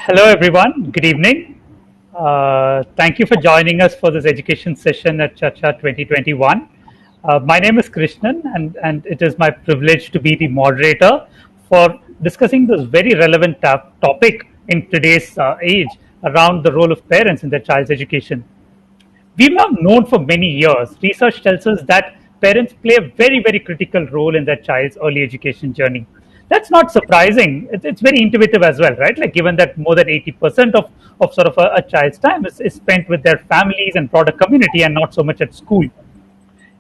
Hello, everyone. Good evening. Thank you for joining us for this education session at Chacha 2021. My name is Krishnan, and it is my privilege to be the moderator for discussing this very relevant topic in today's age around the role of parents in their child's education. We've now known for many years, research tells us that parents play a very, very critical role in their child's early education journey. That's not surprising. It's very intuitive as well, right? Like, given that more than 80% of sort of a child's time is spent with their families and broader community and not so much at school.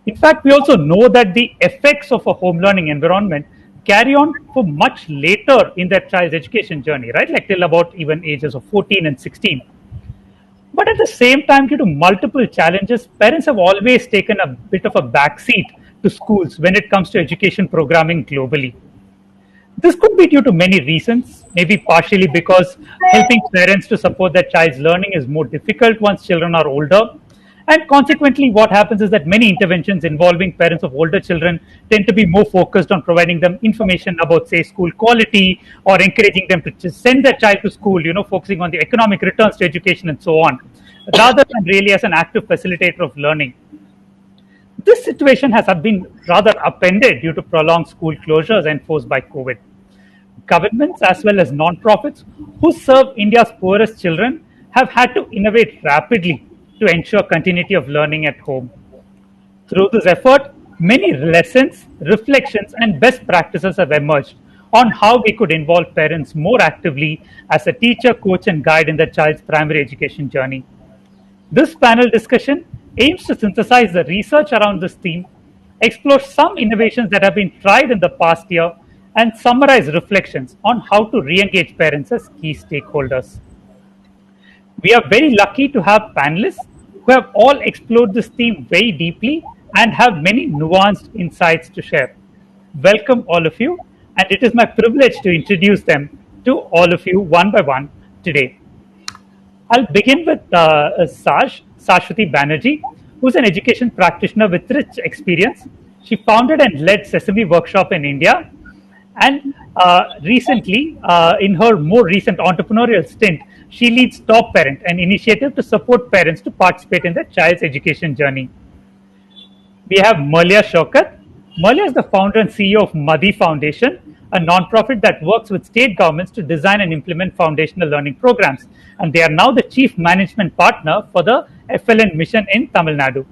In fact, we also know that the effects of a home learning environment carry on for much later in their child's education journey, right? Like till about even ages of 14 and 16. But at the same time, due to multiple challenges, parents have always taken a bit of a backseat to schools when it comes to education programming globally. This could be due to many reasons, maybe partially because helping parents to support their child's learning is more difficult once children are older. And consequently, what happens is that many interventions involving parents of older children tend to be more focused on providing them information about, say, school quality or encouraging them to just send their child to school, focusing on the economic returns to education and so on, rather than really as an active facilitator of learning. This situation has been rather upended due to prolonged school closures enforced by COVID. Governments as well as non-profits who serve India's poorest children have had to innovate rapidly to ensure continuity of learning at home. Through this effort, many lessons, reflections, and best practices have emerged on how we could involve parents more actively as a teacher, coach, and guide in their child's primary education journey. This panel discussion aims to synthesize the research around this theme, explore some innovations that have been tried in the past year, and summarize reflections on how to re-engage parents as key stakeholders. We are very lucky to have panelists who have all explored this theme very deeply and have many nuanced insights to share. Welcome, all of you, and it is my privilege to introduce them to all of you one by one today. I'll begin with Sashiti Banerjee, who's an education practitioner with rich experience. She founded and led Sesame Workshop in India. And recently, in her more recent entrepreneurial stint, she leads Top Parent, an initiative to support parents to participate in their child's education journey. We have Malia Shaukat. Malia is the founder and CEO of Madi Foundation, a nonprofit that works with state governments to design and implement foundational learning programs. And they are now the chief management partner for the FLN mission in Tamil Nadu.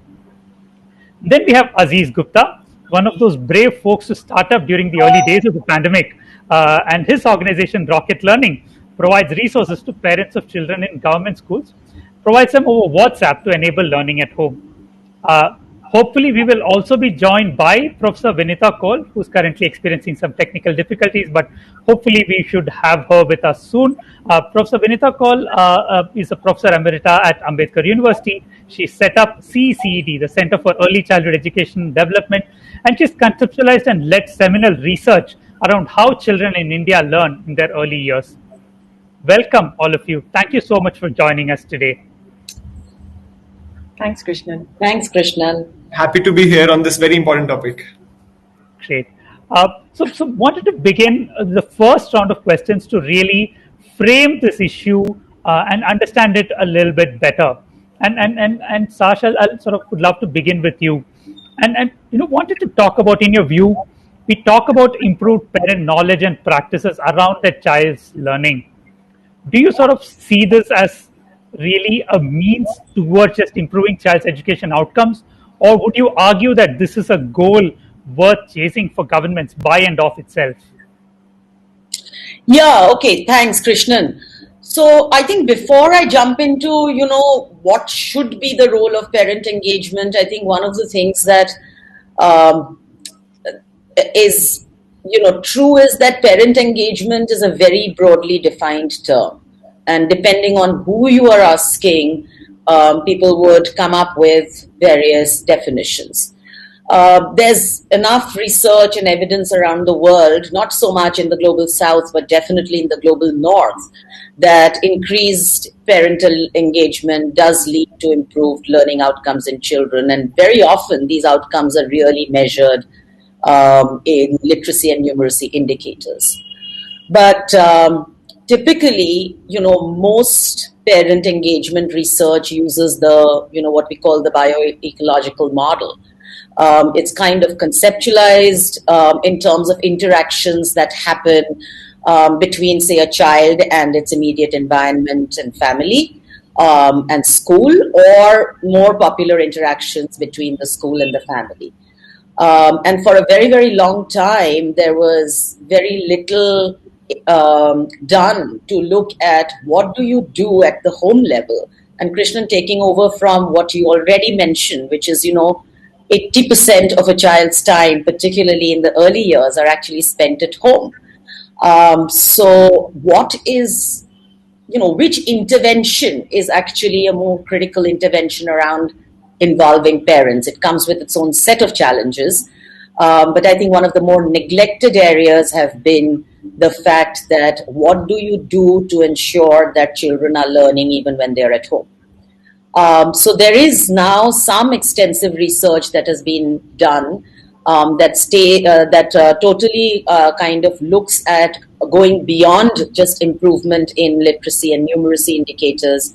Then we have Aziz Gupta, one of those brave folks to start up during the early days of the pandemic. And his organization, Rocket Learning, provides resources to parents of children in government schools, provides them over WhatsApp to enable learning at home. Hopefully, we will also be joined by Professor Vinita Kaul, who's currently experiencing some technical difficulties, but hopefully we should have her with us soon. Professor Vinita Kaul is a professor emerita at Ambedkar University. She set up CCED, the Center for Early Childhood Education and Development, and she's conceptualized and led seminal research around how children in India learn in their early years. Welcome, all of you. Thank you so much for joining us today. Thanks, Krishnan. Thanks, Krishnan. Happy to be here on this very important topic. Great. So wanted to begin the first round of questions to really frame this issue and understand it a little bit better. And Sasha, I sort of would love to begin with you. And wanted to talk about, in your view, we talk about improved parent knowledge and practices around their child's learning. Do you sort of see this as really a means towards just improving child's education outcomes? Or would you argue that this is a goal worth chasing for governments by and of itself? Yeah, okay. Thanks, Krishnan. So I think before I jump into, what should be the role of parent engagement, I think one of the things that is, true is that parent engagement is a very broadly defined term. And depending on who you are asking, people would come up with various definitions. There's enough research and evidence around the world, not so much in the global south, but definitely in the global north, that increased parental engagement does lead to improved learning outcomes in children. And very often these outcomes are really measured in literacy and numeracy indicators. But typically, most parent engagement research uses what we call the bioecological model. It's kind of conceptualized in terms of interactions that happen between, say, a child and its immediate environment and family, and school, or more popular interactions between the school and the family. And for a very, very long time, there was very little done to look at what do you do at the home level. And Krishnan, taking over from what you already mentioned, which is, 80% of a child's time, particularly in the early years, are actually spent at home. So which intervention is actually a more critical intervention around involving parents? It comes with its own set of challenges. But I think one of the more neglected areas have been the fact that what do you do to ensure that children are learning even when they're at home? So there is now some extensive research that has been done that totally kind of looks at going beyond just improvement in literacy and numeracy indicators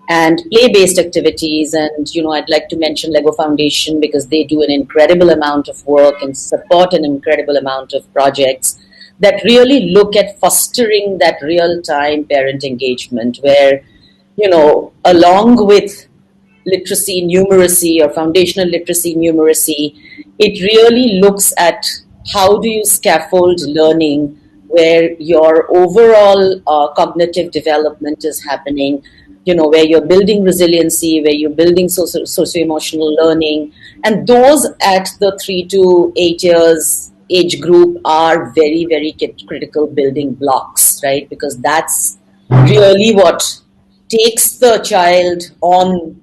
and play-based activities. And, I'd like to mention Lego Foundation because they do an incredible amount of work and support an incredible amount of projects that really look at fostering that real-time parent engagement where, along with literacy numeracy or foundational literacy numeracy, it really looks at how do you scaffold learning where your overall cognitive development is happening, where you're building resiliency, where you're building socio-emotional learning. And those at the 3 to 8 years age group are very, very critical building blocks, right? Because that's really what takes the child on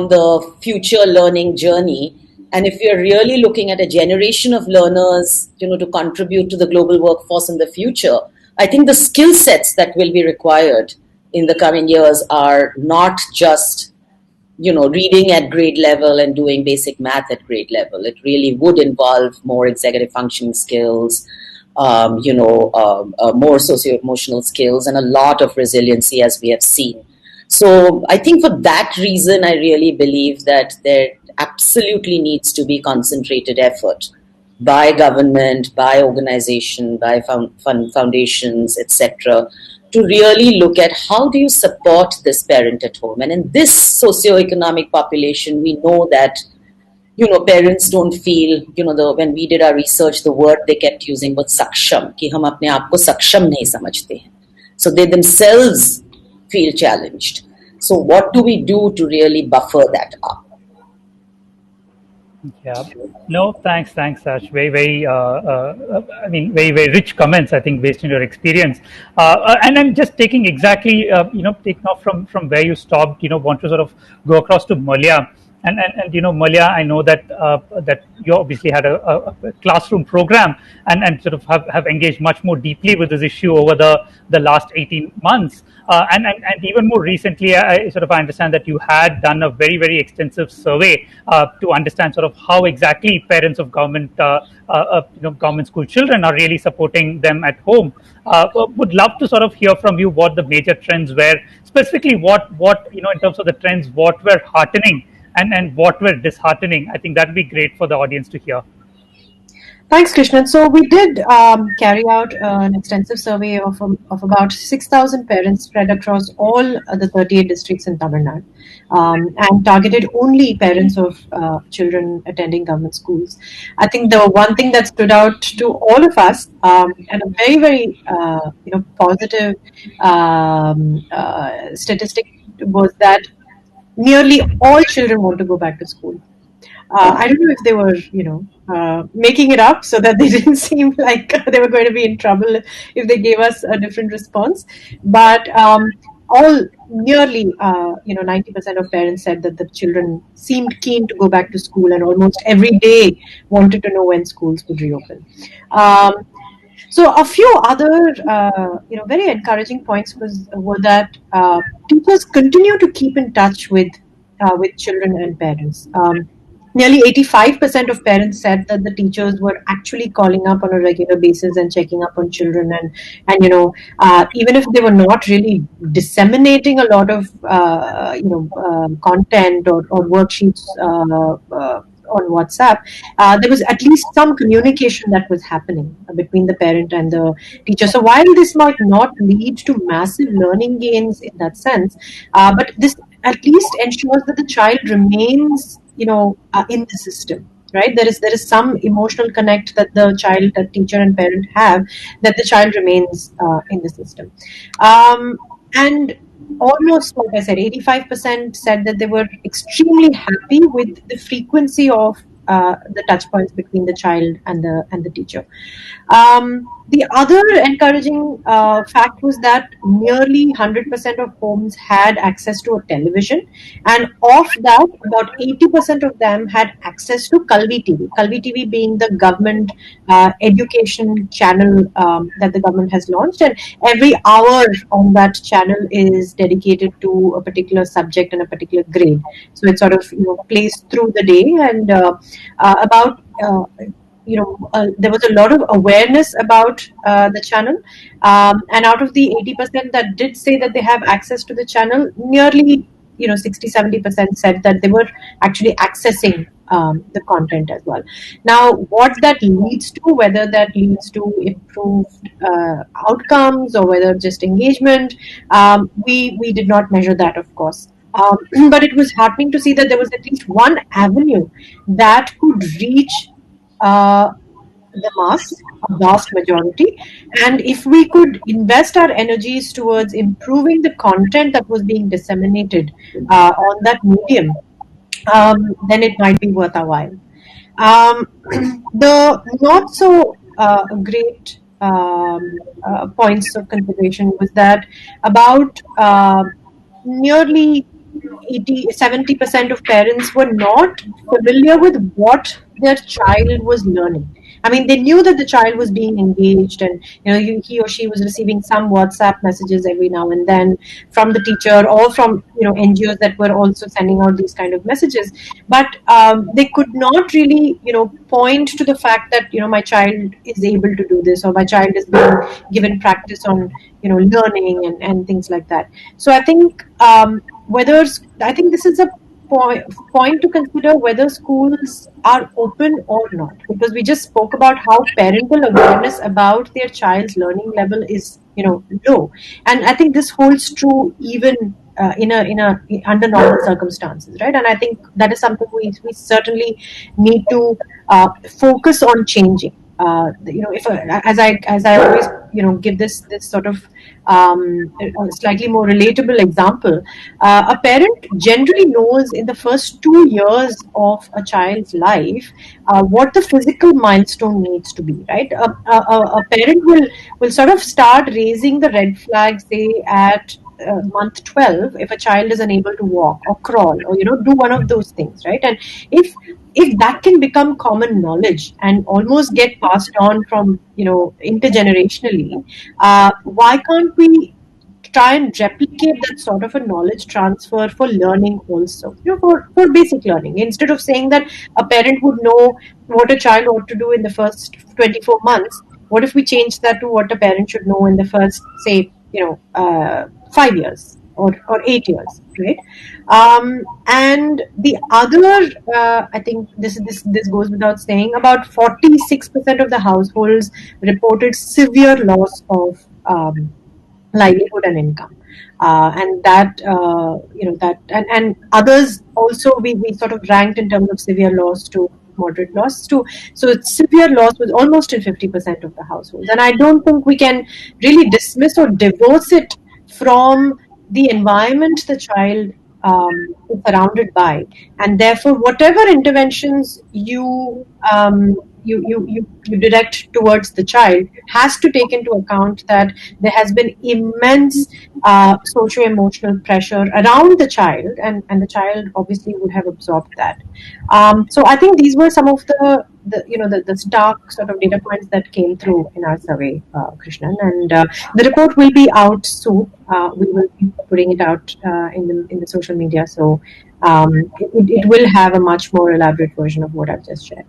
the future learning journey. And if you're really looking at a generation of learners, to contribute to the global workforce in the future, I think the skill sets that will be required in the coming years are not just, reading at grade level and doing basic math at grade level. It really would involve more executive functioning skills, more socio-emotional skills, and a lot of resiliency, as we have seen. So I think for that reason, I really believe that there absolutely needs to be concentrated effort by government, by organization, by foundations, etc., to really look at how do you support this parent at home. And in this socioeconomic population, we know that, parents don't feel, when we did our research, the word they kept using was saksham, ki hum apne aap ko saksham nahi samajhte hain. So they themselves feel challenged. So what do we do to really buffer that up? Yeah. No, thanks, Sash. Very, very, very, very rich comments, I think, based on your experience. And I'm just taking exactly, taking off from where you stopped, want to sort of go across to Malia. And Malia, I know that that you obviously had a classroom program and sort of have engaged much more deeply with this issue over the last 18 months. And even more recently, I understand that you had done a very, very extensive survey to understand sort of how exactly parents of government government school children are really supporting them at home. Would love to sort of hear from you what the major trends were, specifically what in terms of the trends, what were heartening and what were disheartening. I think that would be great for the audience to hear. Thanks, Krishnan. So we did carry out an extensive survey of about 6,000 parents spread across all the 38 districts in Tamil Nadu, and targeted only parents of children attending government schools. I think the one thing that stood out to all of us, and a very, very positive statistic, was that nearly all children want to go back to school. I don't know if they were, making it up so that they didn't seem like they were going to be in trouble if they gave us a different response. But nearly 90% of parents said that the children seemed keen to go back to school, and almost every day wanted to know when schools would reopen. So a few other, very encouraging points were that teachers continue to keep in touch with children and parents. nearly 85% of parents said that the teachers were actually calling up on a regular basis and checking up on children, and even if they were not really disseminating a lot of content or worksheets on WhatsApp, there was at least some communication that was happening between the parent and the teacher. So while this might not lead to massive learning gains in that sense, but this at least ensures that the child remains, in the system, right? There is some emotional connect that the child, that teacher and parent have, that the child remains in the system. And almost, like I said, 85% said that they were extremely happy with the frequency of the touch points between the child and the teacher. The other encouraging fact was that nearly 100% of homes had access to a television, and of that, about 80% of them had access to Kalvi TV. Kalvi TV being the government education channel that the government has launched, and every hour on that channel is dedicated to a particular subject and a particular grade. So it sort of plays through the day, and about there was a lot of awareness about the channel, and out of the 80% that did say that they have access to the channel, nearly 60-70% said that they were actually accessing the content as well. Now, what that leads to, whether that leads to improved outcomes or whether just engagement, we did not measure that, of course. But it was heartening to see that there was at least one avenue that could reach uh, the mass, a vast majority. And if we could invest our energies towards improving the content that was being disseminated on that medium, then it might be worth our while. The not so great points of consideration was that about nearly 70% of parents were not familiar with what their child was learning. I mean, they knew that the child was being engaged, and he or she was receiving some WhatsApp messages every now and then from the teacher or from NGOs that were also sending out these kind of messages. But they could not really point to the fact that my child is able to do this, or my child is being given practice on learning and things like that. So I think whether I think this is a point to consider, whether schools are open or not, because we just spoke about how parental awareness about their child's learning level is low, and I think this holds true even in a under normal circumstances, right? And I think that is something we certainly need to focus on changing. If as I always give this sort of a slightly more relatable example, a parent generally knows in the first 2 years of a child's life what the physical milestone needs to be, right? A parent will sort of start raising the red flags, say at month 12, if a child is unable to walk or crawl or do one of those things, right? And if that can become common knowledge and almost get passed on from intergenerationally, why can't we try and replicate that sort of a knowledge transfer for learning also, for basic learning, instead of saying that a parent would know what a child ought to do in the first 24 months. What if we change that to what a parent should know in the first, say, 5 years or 8 years, right? And the other, I think this goes without saying, about 46% of the households reported severe loss of livelihood and income, and that and others also, we sort of ranked in terms of severe loss to moderate loss to, so severe loss was almost in 50% of the households. And I don't think we can really dismiss or divorce it from the environment the child is surrounded by, and therefore whatever interventions you direct towards the child has to take into account that there has been immense socio-emotional pressure around the child, and the child obviously would have absorbed that. So I think these were some of the the stark sort of data points that came through in our survey, Krishnan, and the report will be out soon. We will be putting it out in the social media, so it will have a much more elaborate version of what I've just shared.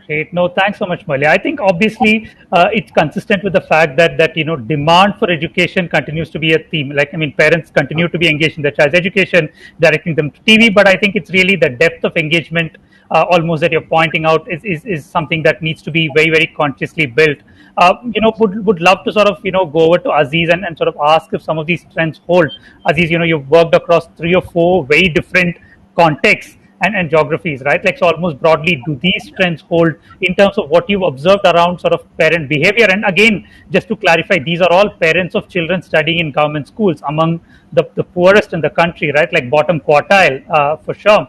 Great. No, thanks so much, Malia. I think obviously it's consistent with the fact that demand for education continues to be a theme. Like, I mean, parents continue to be engaged in their child's education, directing them to TV. But I think it's really the depth of engagement, almost that you're pointing out, is something that needs to be very, very consciously built. Would love to sort of go over to Aziz and sort of ask if some of these trends hold. Aziz, you've worked across 3 or 4 very different contexts and geographies, right? Like, so almost broadly, do these trends hold in terms of what you've observed around sort of parent behavior? And again, just to clarify, these are all parents of children studying in government schools, among the poorest in the country, right? Like bottom quartile, for sure.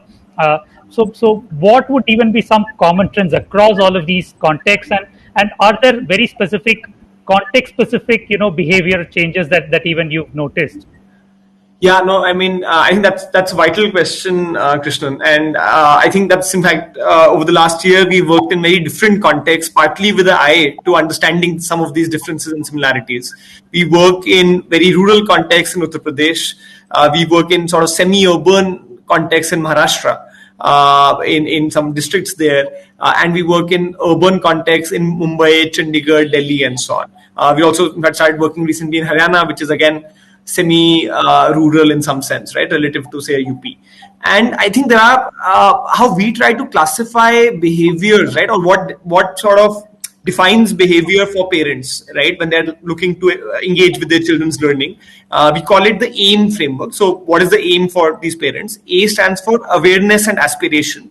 So what would even be some common trends across all of these contexts, and are there very specific context specific behavior changes that even you've noticed? Yeah, no, I mean, I think that's a vital question, Krishnan, and I think that's in fact over the last year we worked in very different contexts, partly with the eye to understanding some of these differences and similarities. We work in very rural contexts in Uttar Pradesh. We work in sort of semi-urban contexts in Maharashtra. In some districts there, and we work in urban contexts in Mumbai, Chandigarh, Delhi, and so on. We also started working recently in Haryana, which is again semi-rural in some sense, right, relative to say UP. And I think there are how we try to classify behaviors, right, or what sort of defines behavior for parents, right, when they're looking to engage with their children's learning. We call it the AIM framework. So what is the aim for these parents? A stands for awareness and aspiration.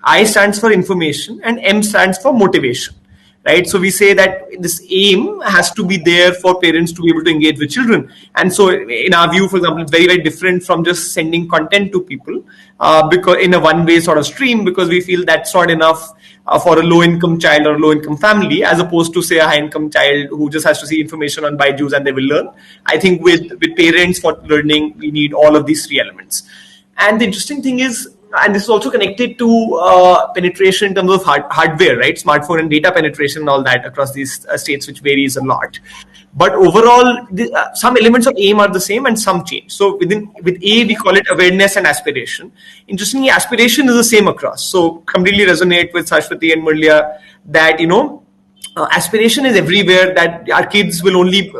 I stands for information, and M stands for motivation. Right, so we say that this aim has to be there for parents to be able to engage with children, and so in our view, for example, it's very, very different from just sending content to people, because in a one-way sort of stream, because we feel that's not enough for a low-income child or a low-income family, as opposed to say a high-income child who just has to see information on Byju's and they will learn. I think with parents for learning, we need all of these 3 elements. And the interesting thing is, and this is also connected to penetration in terms of hardware, right? Smartphone and data penetration and all that across these states, which varies a lot. But overall, some elements of AIM are the same and some change. So with A, we call it awareness and aspiration. Interestingly, aspiration is the same across. So completely resonate with Sashiti and Murlia that, aspiration is everywhere, that our kids will only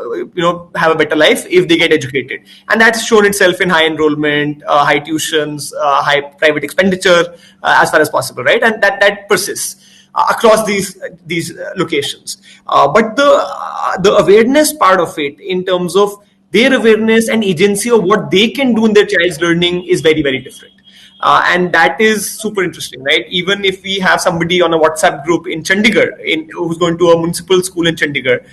have a better life if they get educated, and that's shown itself in high enrollment, high tuitions, high private expenditure, as far as possible, right? And that persists across these locations. But the awareness part of it, in terms of their awareness and agency of what they can do in their child's learning, is very, very different. And that is super interesting, right? Even if we have somebody on a WhatsApp group in Chandigarh, who's going to a municipal school in Chandigarh,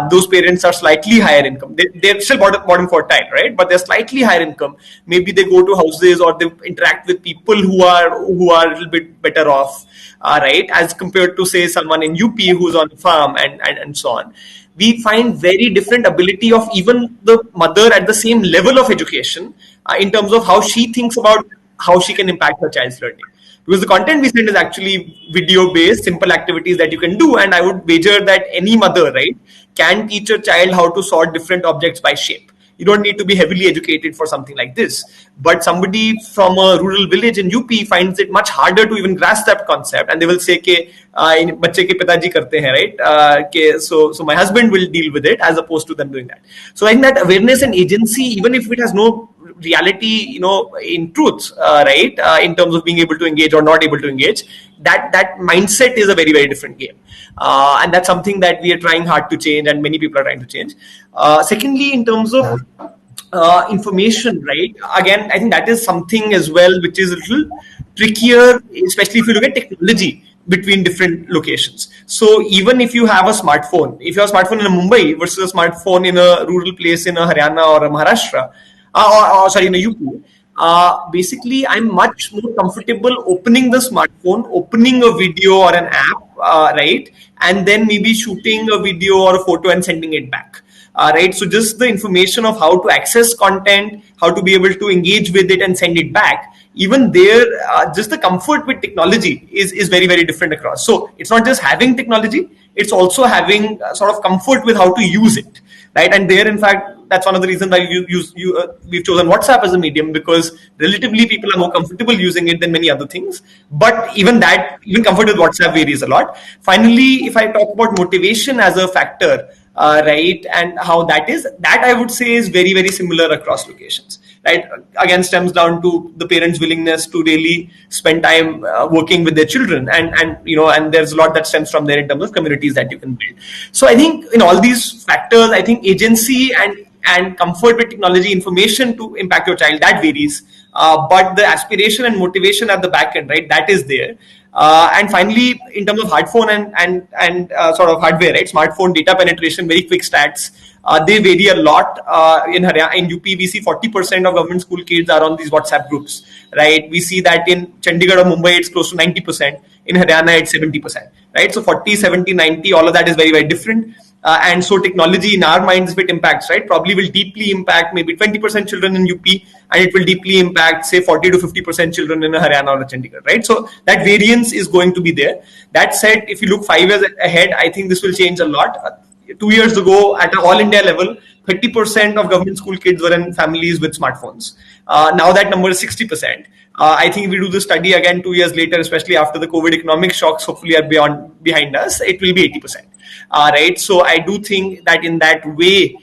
those parents are slightly higher income. They're still bottom quartile, right? But they're slightly higher income. Maybe they go to houses or they interact with people who are a little bit better off, right? As compared to say someone in UP who's on a farm and so on. We find very different ability of even the mother at the same level of education, in terms of how she thinks about how she can impact her child's learning. Because the content we send is actually video-based, simple activities that you can do. And I would wager that any mother, right, can teach a child how to sort different objects by shape. You don't need to be heavily educated for something like this. But somebody from a rural village in UP finds it much harder to even grasp that concept. And they will say, "Bacche ke pitaji karte hain," right? So my husband will deal with it, as opposed to them doing that. So I think that awareness and agency, even if it has no reality, in truth, right, in terms of being able to engage or not able to engage, that mindset is a very, very different game. And that's something that we are trying hard to change, and many people are trying to change. Secondly, in terms of information, right, again, I think that is something as well which is a little trickier, especially if you look at technology between different locations. So even if you have a smartphone, in a Mumbai versus a smartphone in a rural place in a Haryana or a Maharashtra, in a UP, basically I'm much more comfortable opening the smartphone, opening a video or an app, right, and then maybe shooting a video or a photo and sending it back. Right, so just the information of how to access content, how to be able to engage with it and send it back even there, just the comfort with technology is very, very different across. So it's not just having technology, it's also having sort of comfort with how to use it, right? And there, in fact, that's one of the reasons why we've chosen WhatsApp as a medium, because relatively people are more comfortable using it than many other things. But even comfort with WhatsApp varies a lot. Finally, if I talk about motivation as a factor, right, and how that I would say is very, very similar across locations, right? Again, stems down to the parents' willingness to really spend time working with their children, and there's a lot that stems from there in terms of communities that you can build. So I think in all these factors, I think agency and comfort with technology, information to impact your child, that varies, but the aspiration and motivation at the back end, right, that is there. And finally, in terms of hardphone and sort of hardware, right, smartphone data penetration, very quick stats, they vary a lot. In Haryana, in UP, we see 40% of government school kids are on these WhatsApp groups, right? We see that in Chandigarh or Mumbai, it's close to 90%. In Haryana, it's 70%, right? So 40, 70, 90, all of that is very, very different. And so technology in our minds, if it impacts, right, probably will deeply impact maybe 20% children in UP, and it will deeply impact, say, 40 to 50% children in Haryana or Chandigarh, right? So that variance is going to be there. That said, if you look 5 years ahead, I think this will change a lot. 2 years ago, at an all India level, 30% of government school kids were in families with smartphones. Now that number is 60%. I think if we do the study again 2 years later, especially after the COVID economic shocks hopefully are behind us, it will be 80%. Right. So I do think that in that way,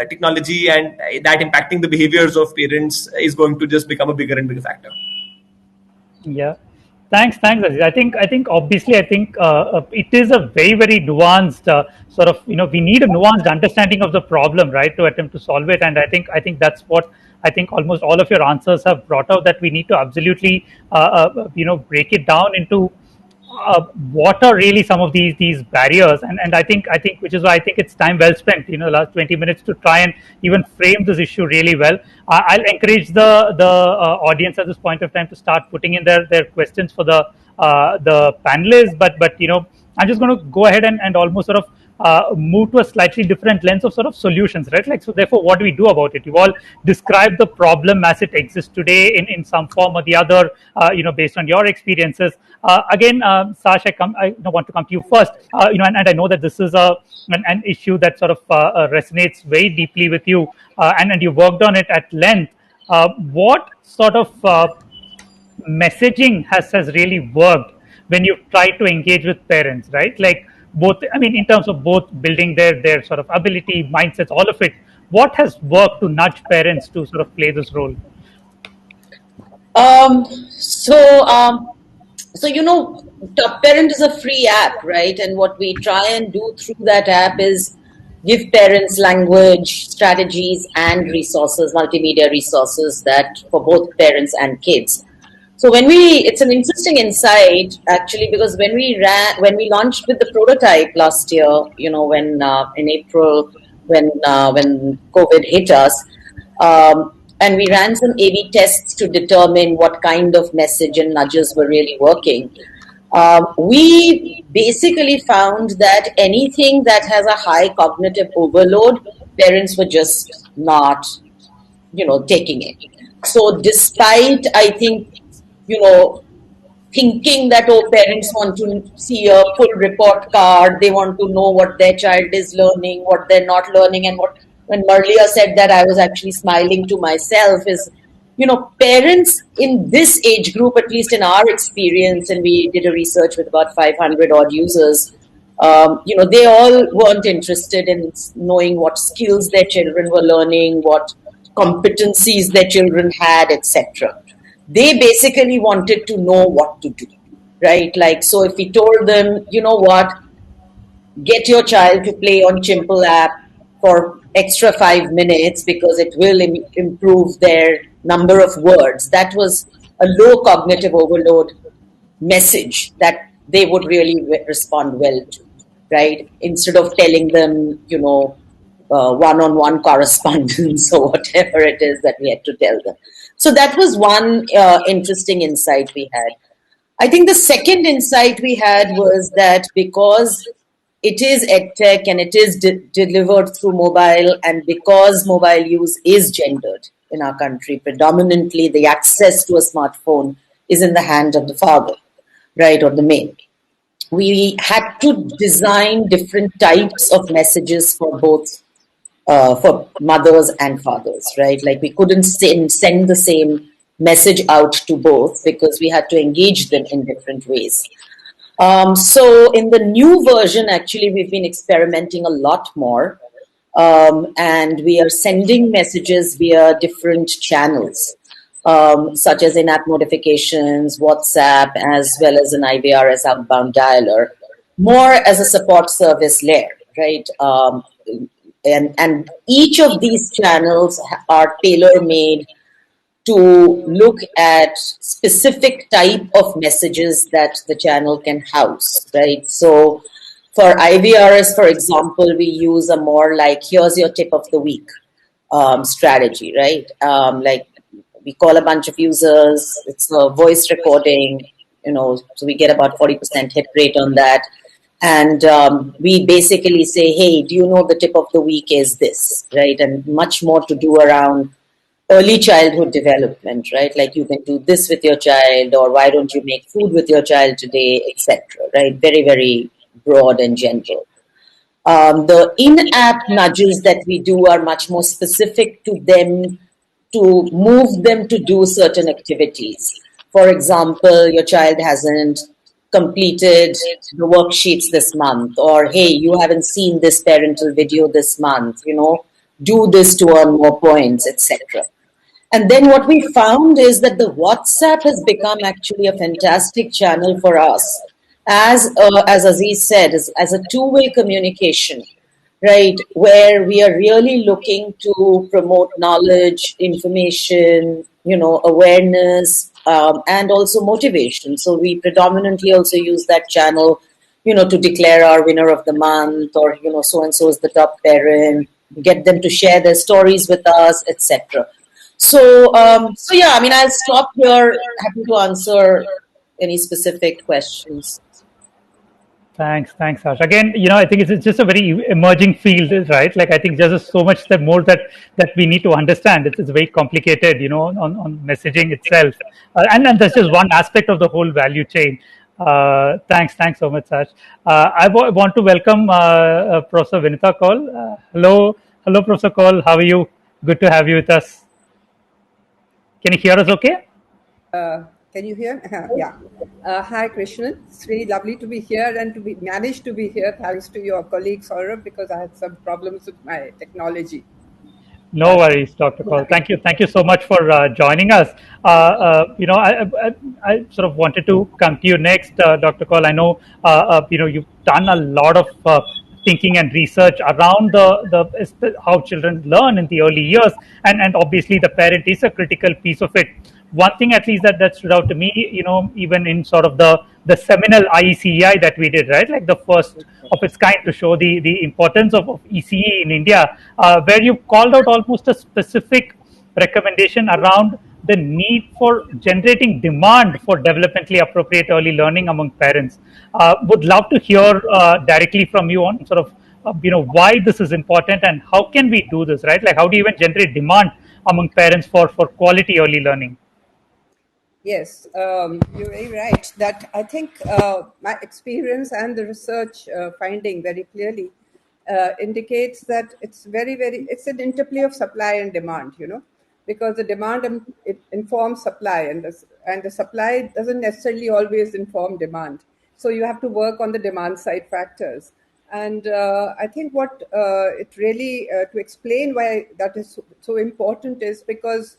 technology and that impacting the behaviors of parents is going to just become a bigger and bigger factor. Yeah. Thanks, Aziz. I think obviously, it is a very, very nuanced sort of, we need a nuanced understanding of the problem, right, to attempt to solve it. And I think that's what I think almost all of your answers have brought out, that we need to absolutely, break it down into what are really some of these barriers, and I think which is why I think it's time well spent, the last 20 minutes to try and even frame this issue really well. I'll encourage the audience at this point of time to start putting in their questions for the panelists, but I'm just going to go ahead and almost sort of move to a slightly different lens of sort of solutions, right? Like, so therefore, what do we do about it? You all described the problem as it exists today in some form or the other, based on your experiences. Again, Sash, I want to come to you first, and I know that this is an issue that sort of resonates very deeply with you, and you worked on it at length. What sort of messaging has really worked when you try to engage with parents, right? Like, both, I mean, in terms of both building their sort of ability, mindsets, all of it, what has worked to nudge parents to sort of play this role? So Top Parent is a free app, right? And what we try and do through that app is give parents language, strategies, and resources, multimedia resources that for both parents and kids. So it's an interesting insight actually, because when we launched with the prototype last year, when in April, when COVID hit us, and we ran some A/B tests to determine what kind of message and nudges were really working. We basically found that anything that has a high cognitive overload, parents were just not, taking it. So despite, I think, thinking that, parents want to see a full report card, they want to know what their child is learning, what they're not learning, and when Murlia said that, I was actually smiling to myself, is, parents in this age group, at least in our experience, and we did a research with about 500 odd users, they all weren't interested in knowing what skills their children were learning, what competencies their children had, etc. They basically wanted to know what to do, right? Like, so if we told them, get your child to play on Chimple app for extra 5 minutes because it will improve their number of words, that was a low cognitive overload message that they would really respond well to, right? Instead of telling them, one-on-one correspondence or whatever it is that we had to tell them. So that was one interesting insight we had. I think the second insight we had was that because it is edtech and it is delivered through mobile, and because mobile use is gendered, in our country, predominantly the access to a smartphone is in the hand of the father, right, or the male. We had to design different types of messages for both, for mothers and fathers, right? Like we couldn't send the same message out to both because we had to engage them in different ways. So in the new version, actually, we've been experimenting a lot more. And we are sending messages via different channels, such as in-app notifications, WhatsApp, as well as an IVRS outbound dialer, more as a support service layer, right? And each of these channels are tailor-made to look at specific type of messages that the channel can house, right? So for IVRS, for example, we use a more like, here's your tip of the week strategy, right? Like we call a bunch of users, it's a voice recording, so we get about 40% hit rate on that. And we basically say, hey, do you know the tip of the week is this, right? And much more to do around early childhood development, right? Like you can do this with your child, or why don't you make food with your child today, etc. Right? Very, very broad and general. The in-app nudges that we do are much more specific to them, to move them to do certain activities. For example, your child hasn't completed the worksheets this month, or hey, you haven't seen this parental video this month, do this to earn more points, etc. And then what we found is that the WhatsApp has become actually a fantastic channel for us, as Aziz said, as a two-way communication, right? Where we are really looking to promote knowledge, information, awareness, and also motivation. So we predominantly also use that channel, to declare our winner of the month, or so and so is the top parent, get them to share their stories with us, etc. So yeah, I mean, I'll stop here. Happy to answer any specific questions. Thanks, Ash. Again, I think it's just a very emerging field, right? Like I think there's so much that more that we need to understand. It's very complicated, on messaging itself, and that's just one aspect of the whole value chain. Thanks so much, Ash. I want to welcome Professor Vinita Kaul. Hello, Professor Kaul. How are you? Good to have you with us. Can you hear us? Okay. Can you hear? Yeah. Hi, Krishnan. It's really lovely to be here and to be managed to be here thanks to your colleague Saurabh, because I had some problems with my technology. No worries, Dr. Kaul. Thank you so much for joining us. I sort of wanted to come to you next, Dr. Kaul. I know, you've done a lot of thinking and research around the how children learn in the early years, and obviously the parent is a critical piece of it. One thing at least that stood out to me, even in sort of the seminal IECEI that we did, right? Like the first of its kind to show the importance of ECE in India, where you called out almost a specific recommendation around the need for generating demand for developmentally appropriate early learning among parents. Would love to hear directly from you on sort of, why this is important and how can we do this, right? Like how do you even generate demand among parents for quality early learning? Yes, you're very right. That I think my experience and the research finding very clearly indicates that it's it's an interplay of supply and demand, because the demand it informs supply, and the supply doesn't necessarily always inform demand. So you have to work on the demand side factors. And I think what it really, to explain why that is so important is because,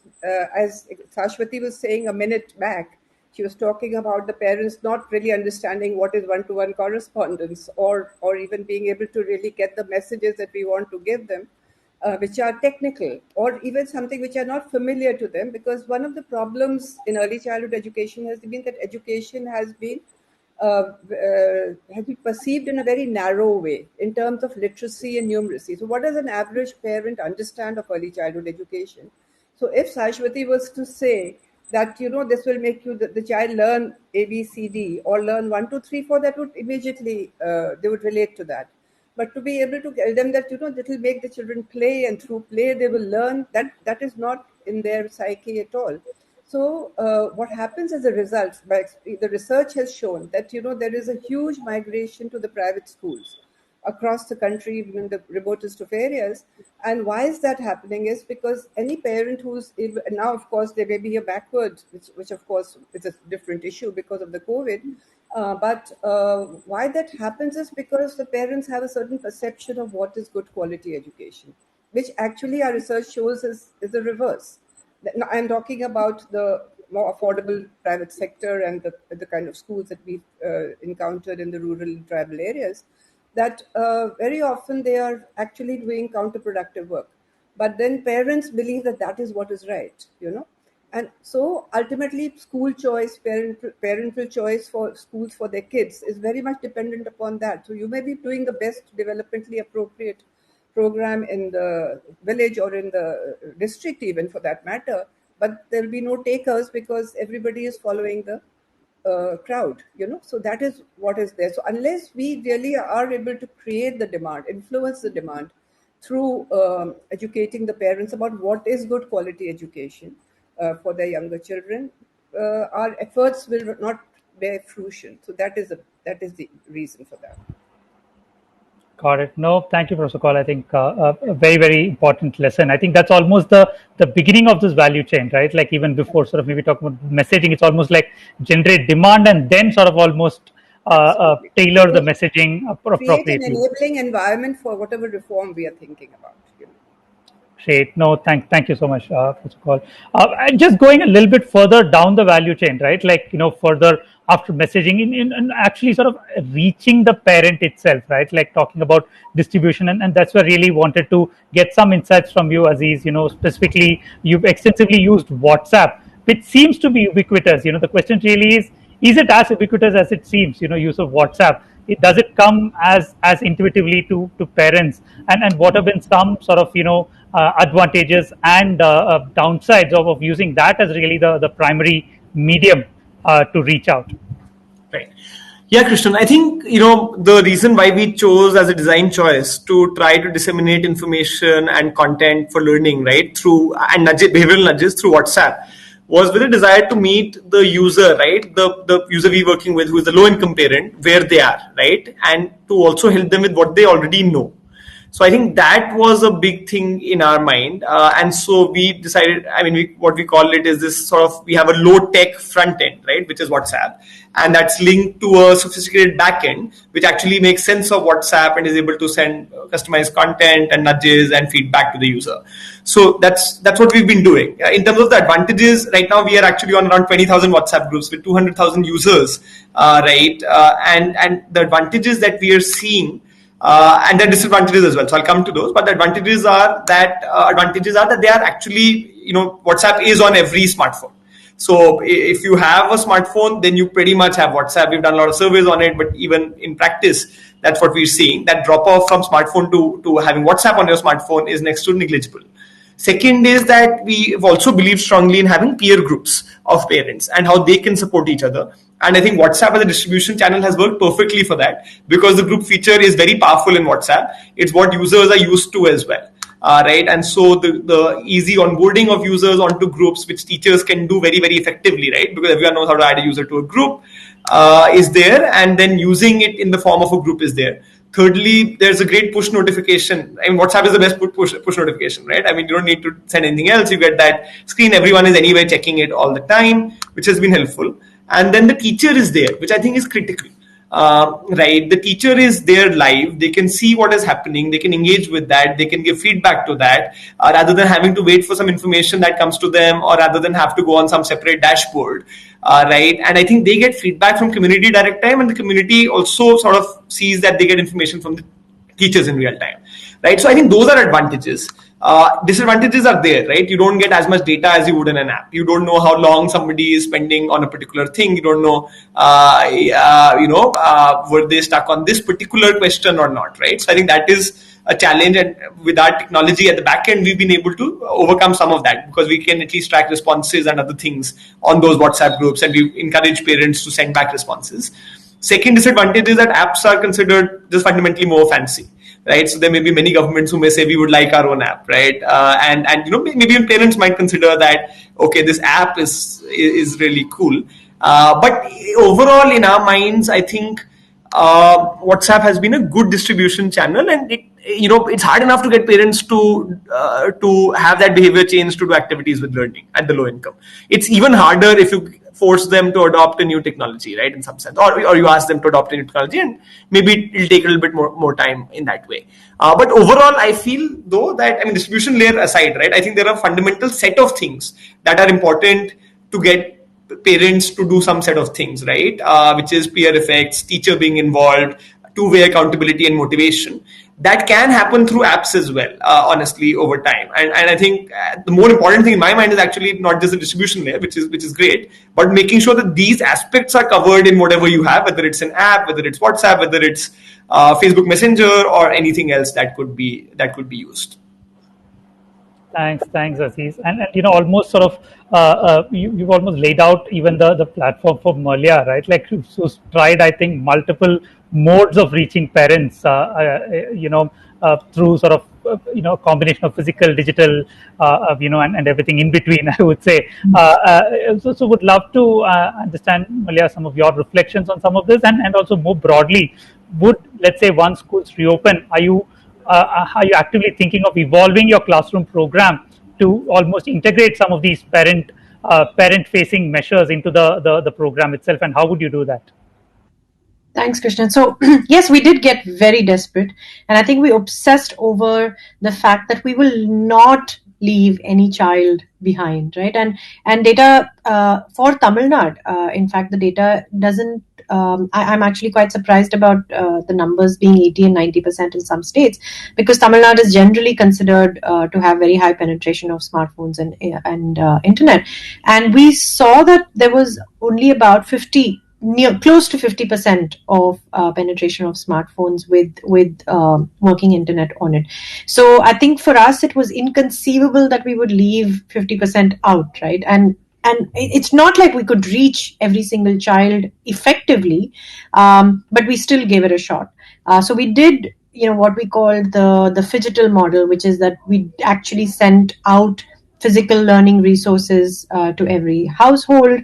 as Sashwati was saying a minute back, she was talking about the parents not really understanding what is one-to-one correspondence, or even being able to really get the messages that we want to give them, which are technical, or even something which are not familiar to them. Because one of the problems in early childhood education has been that education has been perceived in a very narrow way in terms of literacy and numeracy. So what does an average parent understand of early childhood education? So if Sashwati was to say that, this will make the child learn A, B, C, D, or learn 1, 2, 3, 4, that would immediately, they would relate to that. But to be able to tell them that, that will make the children play, and through play they will learn, that is not in their psyche at all. So what happens as a result, the research has shown that there is a huge migration to the private schools across the country, even in the remotest of areas. And why is that happening is because any parent now, of course, they may be here backwards, which of course is a different issue because of the COVID. But why that happens is because the parents have a certain perception of what is good quality education, which actually our research shows is the reverse. Now, I'm talking about the more affordable private sector and the kind of schools that we've encountered in the rural and tribal areas, that very often they are actually doing counterproductive work. But then parents believe that that is what is right. And so ultimately school choice, parental choice for schools for their kids is very much dependent upon that. So you may be doing the best developmentally appropriate program in the village or in the district even for that matter, but there will be no takers because everybody is following the crowd. So that is what is there. So unless we really are able to create the demand, influence the demand through educating the parents about what is good quality education for their younger children, our efforts will not bear fruition. So that is the reason for that. Got it. No, thank you, Professor Kaul. I think a very, very important lesson. I think that's almost the beginning of this value chain, right? Like even before sort of maybe talking about messaging, it's almost like generate demand and then sort of almost tailor the messaging Create an appropriately. enabling environment for whatever reform we are thinking about. Great. No, thank you so much, Professor Kaul. And just going a little bit further down the value chain, right? Like, further after messaging in actually sort of reaching the parent itself, right? Like talking about distribution. And that's where I really wanted to get some insights from you, Aziz. Specifically, you've extensively used WhatsApp, which seems to be ubiquitous. The question really is it as ubiquitous as it seems, use of WhatsApp? Does it come as intuitively to parents, and what have been some sort of advantages and downsides of using that as really the primary medium to reach out? Right. Yeah, Krishnan, I think, the reason why we chose as a design choice to try to disseminate information and content for learning, right, through and behavioral nudges through WhatsApp was with a desire to meet the user, right, the user we're working with, who is the low income parent, where they are, right, and to also help them with what they already know. So I think that was a big thing in our mind. And so we decided, what we call it is this sort of, we have a low tech front end, right, which is WhatsApp. And that's linked to a sophisticated back end, which actually makes sense of WhatsApp and is able to send customized content and nudges and feedback to the user. So that's what we've been doing. In terms of the advantages, right now we are actually on around 20,000 WhatsApp groups with 200,000 users, right? And the advantages that we are seeing, and there are disadvantages as well. So I'll come to those. But the advantages are that they are actually, WhatsApp is on every smartphone. So if you have a smartphone, then you pretty much have WhatsApp. We've done a lot of surveys on it, but even in practice, that's what we're seeing. That drop off from smartphone to having WhatsApp on your smartphone is next to negligible. Second is that we also believe strongly in having peer groups of parents and how they can support each other. And I think WhatsApp as a distribution channel has worked perfectly for that, because the group feature is very powerful in WhatsApp. It's what users are used to as well. Right, and so the easy onboarding of users onto groups, which teachers can do very, very effectively, right, because everyone knows how to add a user to a group, is there, and then using it in the form of a group is there. Thirdly, there's a great push notification. WhatsApp is the best push notification, right? You don't need to send anything else. You get that screen. Everyone is anyway checking it all the time, which has been helpful. And then the teacher is there, which I think is critical. Right, the teacher is there live. They can see what is happening. They can engage with that. They can give feedback to that, rather than having to wait for some information that comes to them, or rather than have to go on some separate dashboard. Right, and I think they get feedback from community direct time, and the community also sort of sees that they get information from the teachers in real time. Right, so I think those are advantages. Disadvantages are there, right? You don't get as much data as you would in an app. You don't know how long somebody is spending on a particular thing. You don't know, were they stuck on this particular question or not, right? So I think that is a challenge, and with our technology at the back end, we've been able to overcome some of that, because we can at least track responses and other things on those WhatsApp groups, and we encourage parents to send back responses. Second disadvantage is that apps are considered just fundamentally more fancy. right? So there may be many governments who may say we would like our own app, right? And maybe even parents might consider that, okay, this app is really cool. But overall, in our minds, I think WhatsApp has been a good distribution channel, and it's hard enough to get parents to have that behavior change to do activities with learning at the low income. It's even harder if you force them to adopt a new technology, right? In some sense, or you ask them to adopt a new technology, and maybe it'll take a little bit more time in that way. But overall, I feel though that, I mean, distribution layer aside, right? I think there are a fundamental set of things that are important to get parents to do some set of things, right? Which is peer effects, teacher being involved, two-way accountability and motivation. That can happen through apps as well, honestly, over time. And I think the more important thing in my mind is actually not just the distribution layer, which is great, but making sure that these aspects are covered in whatever you have, whether it's an app, whether it's WhatsApp, whether it's Facebook Messenger, or anything else that could be used. Thanks, Aziz. And almost sort of you've almost laid out even the platform for Malia, right? Like, who's tried, I think, multiple modes of reaching parents. Through sort of combination of physical, digital, and everything in between, I would say. So would love to understand, Malia, some of your reflections on some of this, and also more broadly, would, let's say, once schools reopen, are you actively thinking of evolving your classroom program to almost integrate some of these parent-facing measures into the program itself, and how would you do that? Thanks, Krishnan. So yes, we did get very desperate, and I think we obsessed over the fact that we will not leave any child behind, right? And data for Tamil Nadu, in fact, the data doesn't. I'm actually quite surprised about the numbers being 80 and 90% in some states, because Tamil Nadu is generally considered to have very high penetration of smartphones and internet, and we saw that there was only about close to 50% of penetration of smartphones with working internet on it. So I think for us it was inconceivable that we would leave 50% out, right? And it's not like we could reach every single child effectively, but we still gave it a shot. So we did, what we called the phygital model, which is that we actually sent out physical learning resources to every household.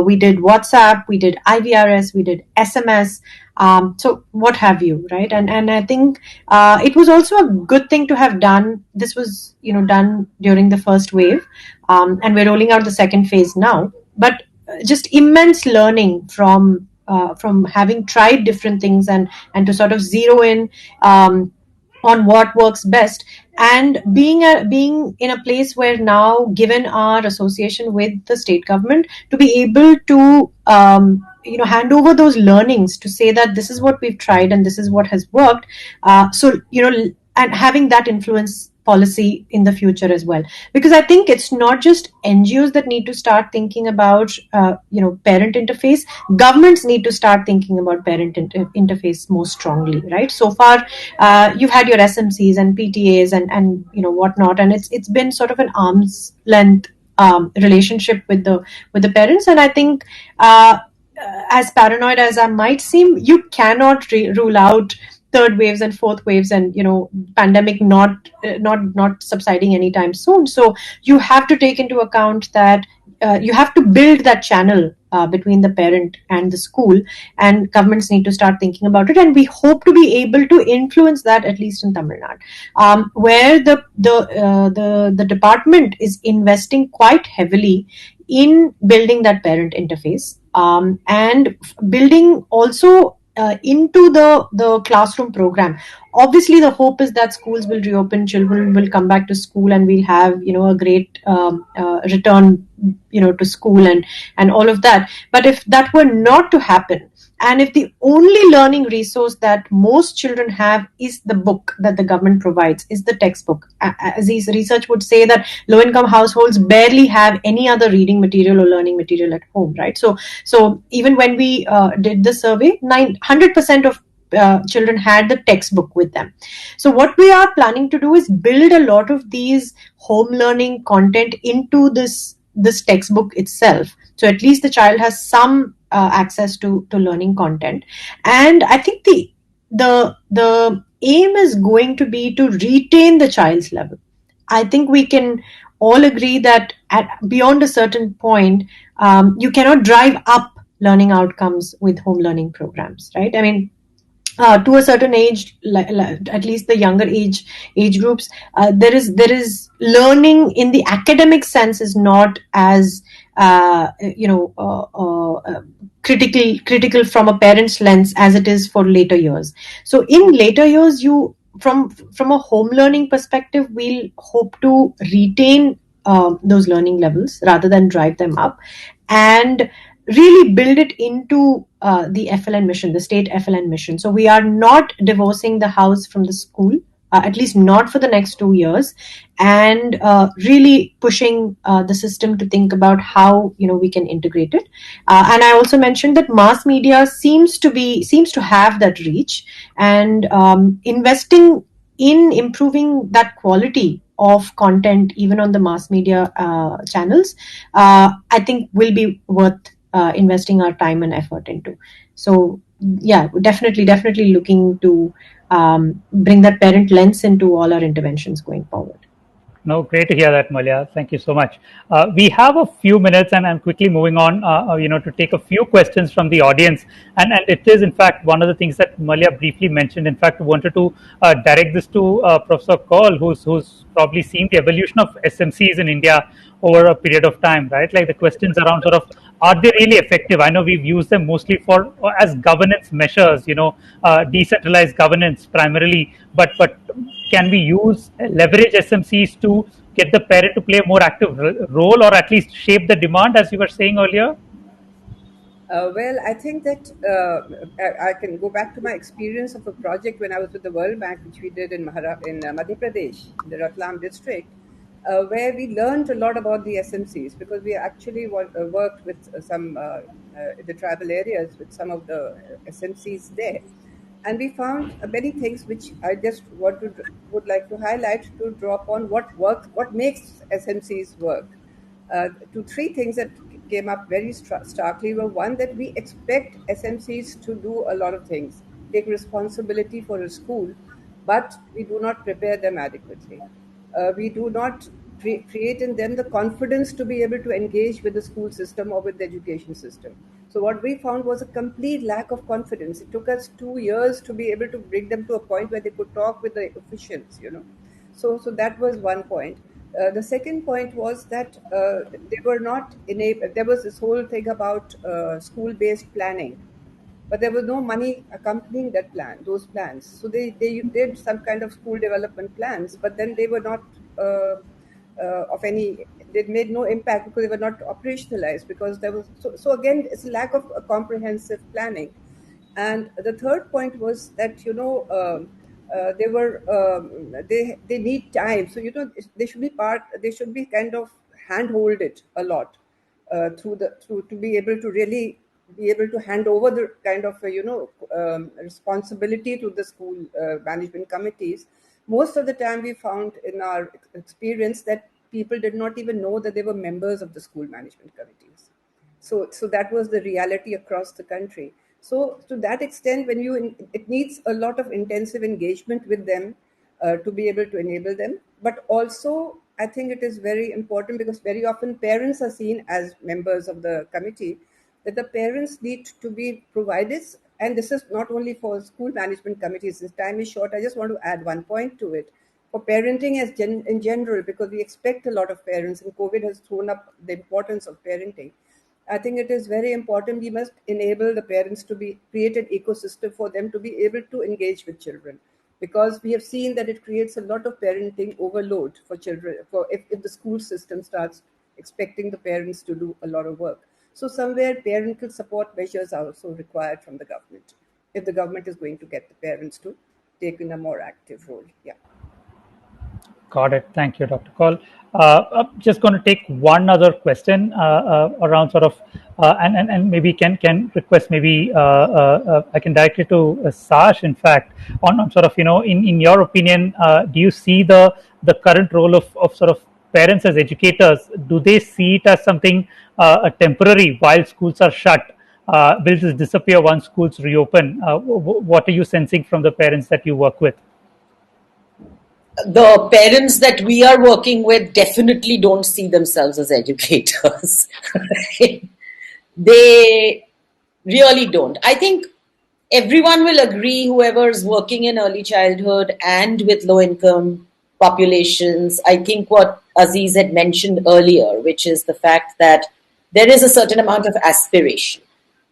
We did WhatsApp, we did IVRS, we did SMS, so what have you, right? And I think it was also a good thing to have done. This was, done during the first wave, and we're rolling out the second phase now. But just immense learning from having tried different things and to sort of zero in on what works best, and being in a place where now, given our association with the state government, to be able to hand over those learnings to say that this is what we've tried and this is what has worked. And having that influence policy in the future as well, because I think it's not just NGOs that need to start thinking about parent interface. Governments need to start thinking about parent interface more strongly, right? So far you've had your SMCs and PTAs and whatnot, and it's been sort of an arm's length relationship with the parents. And I think as paranoid as I might seem, you cannot rule out third waves and fourth waves and pandemic not subsiding anytime soon. So you have to take into account that you have to build that channel between the parent and the school, and governments need to start thinking about it. And we hope to be able to influence that, at least in Tamil Nadu, where the department is investing quite heavily in building that parent interface, and building also into the classroom program. Obviously, the hope is that schools will reopen, children will come back to school, and we'll have a great return to school and all of that. But if that were not to happen, and if the only learning resource that most children have is the book that the government provides, is the textbook, as his research would say that low-income households barely have any other reading material or learning material at home, right? So even when we did the survey, 100% of children had the textbook with them. So what we are planning to do is build a lot of these home learning content into this textbook itself. So at least the child has some access to learning content. And I think the aim is going to be to retain the child's level. I think we can all agree that beyond a certain point, you cannot drive up learning outcomes with home learning programs, right? I mean, to a certain age, at least the younger age groups, there is learning in the academic sense is not as critical from a parent's lens as it is for later years. So in later years, you from a home learning perspective, we'll hope to retain those learning levels rather than drive them up, and really build it into the FLN mission, the state FLN mission. So we are not divorcing the house from the school, at least not for the next 2 years, and really pushing the system to think about how we can integrate it. And I also mentioned that mass media seems to have that reach, and investing in improving that quality of content even on the mass media channels, I think will be worth investing our time and effort into. So yeah, definitely looking to bring that parent lens into all our interventions going forward. No, great to hear that, Malia. Thank you so much. We have a few minutes, and I'm quickly moving on, to take a few questions from the audience. And it is, in fact, one of the things that Malia briefly mentioned. In fact, wanted to direct this to Professor Kaul, who's probably seen the evolution of SMCs in India over a period of time, right? Like the questions around sort of, are they really effective? I know we've used them mostly for as governance measures, decentralized governance primarily, but can we leverage SMCs to get the parent to play a more active role, or at least shape the demand, as you were saying earlier? Well, I think that I can go back to my experience of a project when I was with the World Bank, which we did in Madhya Pradesh, in the Ratlam district, where we learned a lot about the SMCs, because we actually worked with some the tribal areas with some of the SMCs there. And we found many things which I just would like to highlight to draw upon what works, what makes SMCs work. Three things that came up very starkly were: one, that we expect SMCs to do a lot of things, take responsibility for a school, but we do not prepare them adequately. We do not create in them the confidence to be able to engage with the school system or with the education system. So what we found was a complete lack of confidence. It took us 2 years to be able to bring them to a point where they could talk with the officials. So that was one point. The second point was that they were not enabled. There was this whole thing about school-based planning, but there was no money accompanying those plans. So they did some kind of school development plans, but then they were not of any. They made no impact because they were not operationalized, because there was so again it's a lack of comprehensive planning. And the third point was that they were they need time. So they should be they should be kind of handholded a lot through to be able to really be able to hand over the kind of responsibility to the school management committees. Most of the time we found in our experience that people did not even know that they were members of the school management committees. So that was the reality across the country. So to that extent, it needs a lot of intensive engagement with them to be able to enable them. But also, I think it is very important, because very often parents are seen as members of the committee, that the parents need to be provided. And this is not only for school management committees. Since time is short, I just want to add one point to it. For parenting in general, because we expect a lot of parents, and COVID has thrown up the importance of parenting. I think it is very important. We must enable the parents to create an ecosystem for them to be able to engage with children, because we have seen that it creates a lot of parenting overload for children. If the school system starts expecting the parents to do a lot of work, so somewhere parental support measures are also required from the government, if the government is going to get the parents to take in a more active role. Yeah. Got it. Thank you, Dr. Kaul. I'm just going to take one other question around sort of, and maybe can request maybe I can direct it to Sash. In fact, on sort of in your opinion, do you see the current role of sort of parents as educators? Do they see it as something temporary while schools are shut? Will this disappear once schools reopen? What are you sensing from the parents that you work with? the parents that we are working with definitely don't see themselves as educators. Right? They really don't. I think everyone will agree, whoever is working in early childhood and with low income populations. I think what Aziz had mentioned earlier, which is the fact that there is a certain amount of aspiration,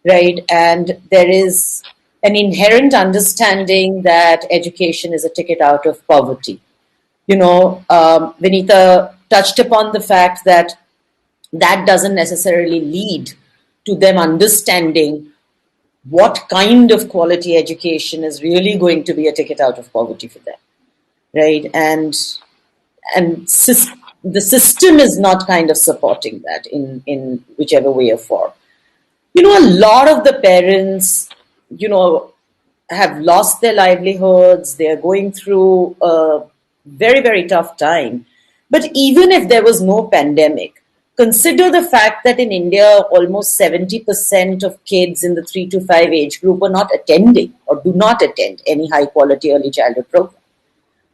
right? And there is an inherent understanding that education is a ticket out of poverty. Vinita touched upon the fact that that doesn't necessarily lead to them understanding what kind of quality education is really going to be a ticket out of poverty for them, right? The system is not kind of supporting that in whichever way or form. A lot of the parents, have lost their livelihoods. They're going through a very, very tough time. But even if there was no pandemic, consider the fact that in India, almost 70% of kids in the 3 to 5 age group are not attending or do not attend any high quality early childhood program,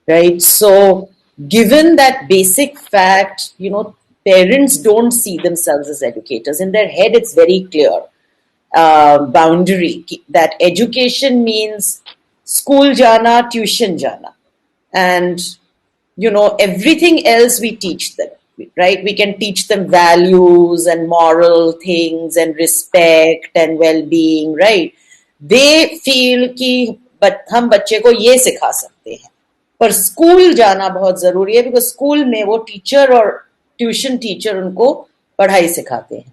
right? So, given that basic fact, parents don't see themselves as educators. In their head, it's very clear boundary that education means school jana, tuition jana, and everything else we teach them, right? We can teach them values and moral things and respect and well-being, right? They feel कि हम बच्चे को ये सिखा सकते हैं, पर school जाना बहुत जरूरी है, बिकॉज स्कूल में वो टीचर और ट्यूशन टीचर उनको पढ़ाई सिखाते हैं.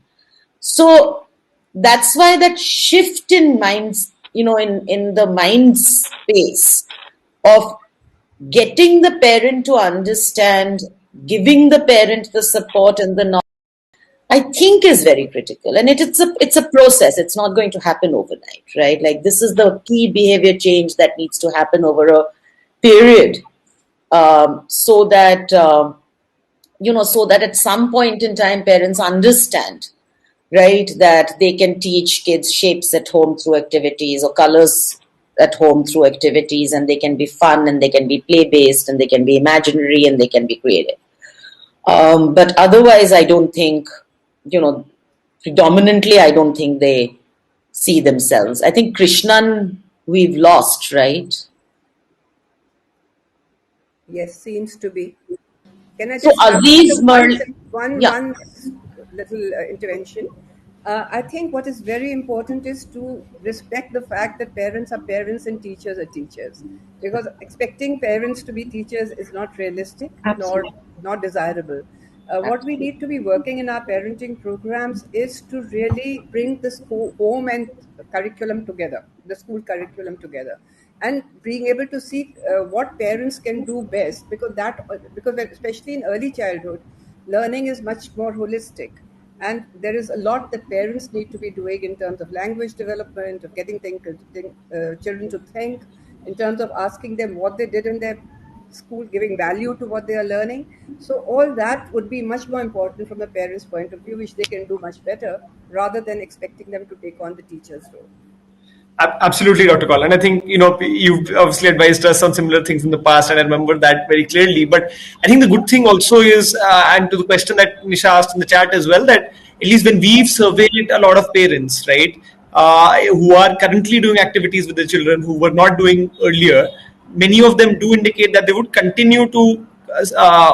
So that's why that shift in minds, in the mind space of getting the parent to understand, giving the parent the support and the knowledge, I think is very critical. And it's a process. It's not going to happen overnight, right? Like, this is the key behavior change that needs to happen over a period, so that at some point in time, parents understand, right, that they can teach kids shapes at home through activities, or colors at home through activities, and they can be fun, and they can be play-based, and they can be imaginary, and they can be creative. But otherwise, I don't think, predominantly, I don't think they see themselves. I think Krishnan, we've lost, right? Yes, seems to be. Can I So just Aziz one little intervention? I think what is very important is to respect the fact that parents are parents and teachers are teachers, because expecting parents to be teachers is not realistic nor not desirable. What we need to be working in our parenting programs is to really bring the school, home and curriculum together, the school curriculum together, and being able to see what parents can do best, because especially in early childhood, learning is much more holistic. And there is a lot that parents need to be doing in terms of language development, of getting children to think, in terms of asking them what they did in their school, giving value to what they are learning. So all that would be much more important from the parents' point of view, which they can do much better, rather than expecting them to take on the teacher's role. Absolutely, Dr. Kaul. And I think, you've obviously advised us on similar things in the past, and I remember that very clearly. But I think the good thing also is, and to the question that Nisha asked in the chat as well, that at least when we've surveyed a lot of parents, right, who are currently doing activities with their children who were not doing earlier, many of them do indicate that they would continue to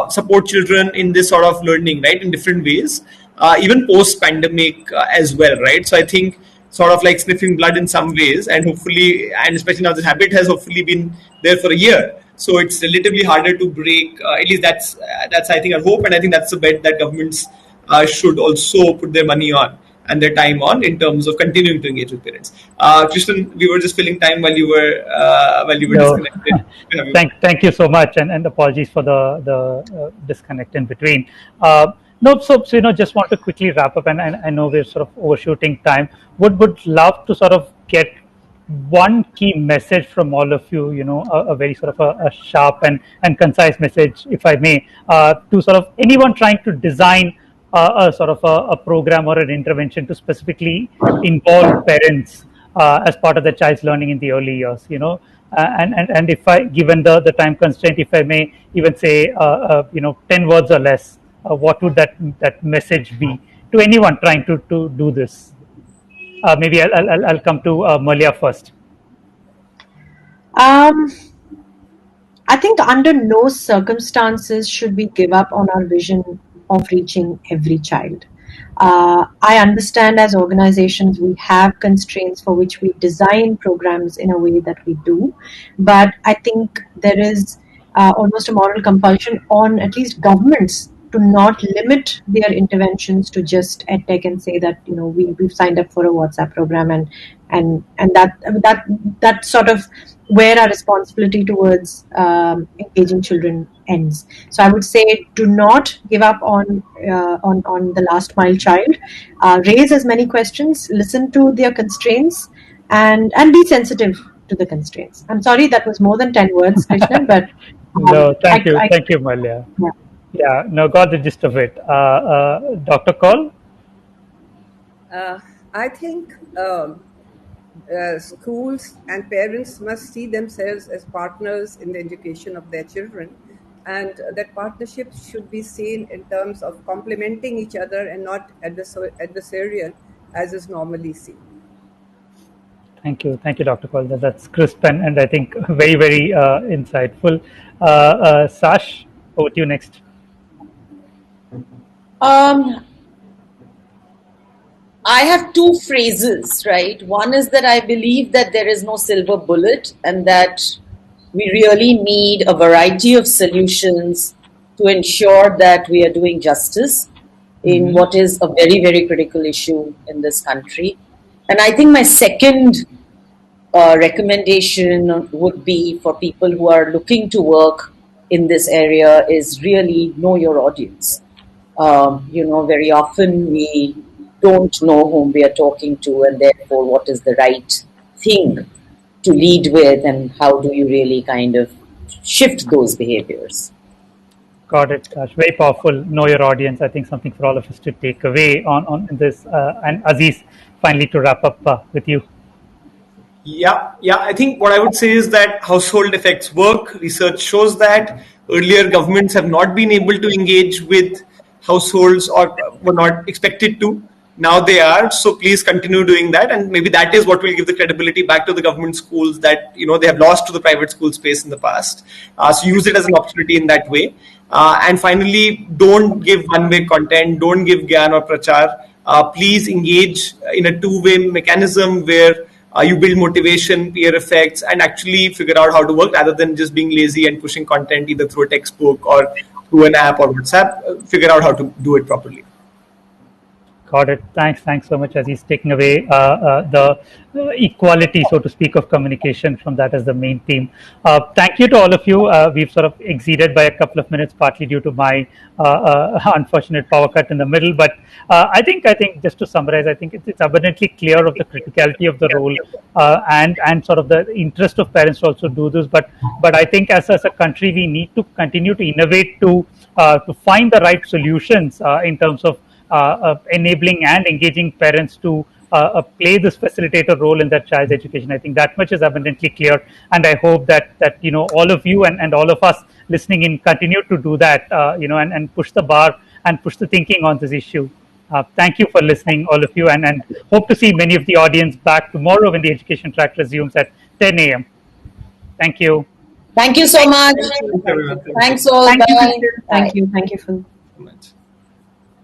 support children in this sort of learning, right, in different ways, even post-pandemic as well, right? So I think sort of like sniffing blood in some ways, and hopefully, and especially now this habit has hopefully been there for a year, so it's relatively harder to break. At least that's I think our hope, and I think that's a bet that governments should also put their money on and their time on, in terms of continuing to engage with parents. Krishnan, we were just filling time while you were disconnected. Thank you so much, and apologies for the disconnect in between. No, so just want to quickly wrap up, and I know we're sort of overshooting time. Would love to sort of get one key message from all of you. A very sort of a sharp and concise message, if I may, to sort of anyone trying to design a sort of a program or an intervention to specifically involve parents as part of the child's learning in the early years. And if I, given the time constraint, if I may even say, 10 words or less, what would that message be to anyone trying to do this? Maybe I'll come to Malia first. Um, I think under no circumstances should we give up on our vision of reaching every child. I understand as organizations we have constraints for which we design programs in a way that we do, but I think there is almost a moral compulsion on at least governments to not limit their interventions to just edtech and say that we've signed up for a WhatsApp program and that sort of where our responsibility towards engaging children ends. So I would say, do not give up on the last mile child. Raise as many questions, listen to their constraints, and be sensitive to the constraints. I'm sorry that was more than 10 words, Krishnan, but No, thank you, Malia. yeah. Yeah, no, got the gist of it. Dr. Call? I think schools and parents must see themselves as partners in the education of their children, and that partnership should be seen in terms of complementing each other and not adversarial, as is normally seen. Thank you, Dr. Call. That's crisp and I think very, very insightful. Sash, over to you next. I have two phrases, right? One is that I believe that there is no silver bullet and that we really need a variety of solutions to ensure that we are doing justice in what is a very, very critical issue in this country. And I think my second recommendation would be for people who are looking to work in this area is really know your audience. Very often we don't know whom we are talking to, and therefore what is the right thing to lead with, and how do you really kind of shift those behaviors. Got it, Sash. Very powerful. Know your audience. I think something for all of us to take away on this. And Aziz, finally to wrap up with you. Yeah. I think what I would say is that household effects work. Research shows that earlier governments have not been able to engage with households or were not expected to. Now they are. So please continue doing that. And maybe that is what will give the credibility back to the government schools that, they have lost to the private school space in the past. So use it as an opportunity in that way. And finally, don't give one-way content. Don't give gyan or prachar. Please engage in a two-way mechanism where you build motivation, peer effects, and actually figure out how to work rather than just being lazy and pushing content either through a textbook or through an app or WhatsApp. Figure out how to do it properly. Got it. Thanks so much, Aziz, taking away the equality, so to speak, of communication from that as the main theme. Thank you to all of you. We've sort of exceeded by a couple of minutes, partly due to my unfortunate power cut in the middle. But I think just to summarize, I think it's abundantly clear of the criticality of the role and sort of the interest of parents to also do this. But I think as a country, we need to continue to innovate to find the right solutions in terms of enabling and engaging parents to play this facilitator role in their child's education. I think that much is abundantly clear, and I hope that all of you and all of us listening in continue to do that, and push the bar and push the thinking on this issue. Thank you for listening, all of you, and hope to see many of the audience back tomorrow when the education track resumes at 10 a.m. Thank you. Thank you so much. Thank you, everyone. Thanks all. Thank you, Bye. Krishnan. Thank you. Thank you, Phil. Much.